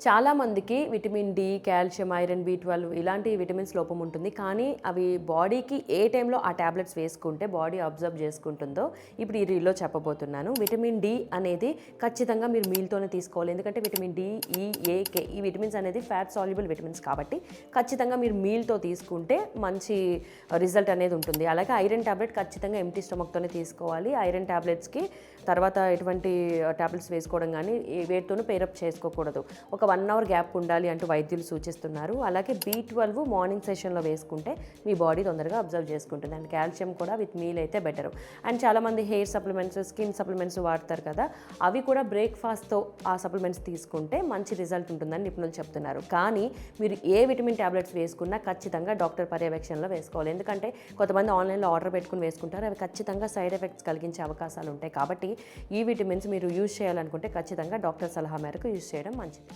చాలామందికి vitamin D, calcium, iron, బి12 ఇలాంటి విటమిన్స్ లోపం ఉంటుంది. కానీ అవి బాడీకి ఏ టైంలో ఆ టాబ్లెట్స్ వేసుకుంటే బాడీ అబ్జర్వ్ చేసుకుంటుందో ఇప్పుడు ఈ రీల్‌లో చెప్పబోతున్నాను. విటమిన్ డి అనేది ఖచ్చితంగా మీరు మీల్‌తోనే తీసుకోవాలి. ఎందుకంటే విటమిన్ డి, ఈ, ఏ, కే ఈ విటమిన్స్ అనేది ఫ్యాట్ సాల్యుబుల్ విటమిన్స్ కాబట్టి ఖచ్చితంగా మీరు మీల్‌తో తీసుకుంటే మంచి రిజల్ట్ అనేది ఉంటుంది. అలాగే ఐరన్ టాబ్లెట్ ఖచ్చితంగా ఎంప్టీ స్టమక్‌తోనే తీసుకోవాలి. ఐరన్ టాబ్లెట్స్‌కి తర్వాత ఎటువంటి టాబ్లెట్స్ వేసుకోవడం కానీ వేటితోనూ పేరప్ చేసుకోకూడదు. ఒక 1 అవర్ గ్యాప్ ఉండాలి అంటూ వైద్యులు సూచిస్తున్నారు. అలాగే బి12 మార్నింగ్ సెషన్‌లో వేసుకుంటే మీ బాడీ తొందరగా అబ్జర్వ్ చేసుకుంటుంది. అండ్ కాల్షియం కూడా విత్ మీల్ అయితే బెటరు. అండ్ చాలామంది హెయిర్ సప్లిమెంట్స్, స్కిన్ సప్లిమెంట్స్ వాడతారు కదా, అవి కూడా బ్రేక్‌ఫాస్ట్‌తో ఆ సప్లిమెంట్స్ తీసుకుంటే మంచి రిజల్ట్ ఉంటుందని నిపుణులు చెప్తున్నారు. కానీ మీరు ఏ విటమిన్ టాబ్లెట్స్ వేసుకున్నా ఖచ్చితంగా డాక్టర్ పర్యవేక్షణలో వేసుకోవాలి. ఎందుకంటే కొంతమంది ఆన్లైన్‌లో ఆర్డర్ పెట్టుకుని వేసుకుంటారు. అవి ఖచ్చితంగా సైడ్ ఎఫెక్ట్స్ కలిగించే అవకాశాలు ఉంటాయి. కాబట్టి ఈ విటమిన్స్ మీరు యూజ్ చేయాలనుకుంటే ఖచ్చితంగా డాక్టర్ సలహా మేరకు యూజ్ చేయడం మంచిది.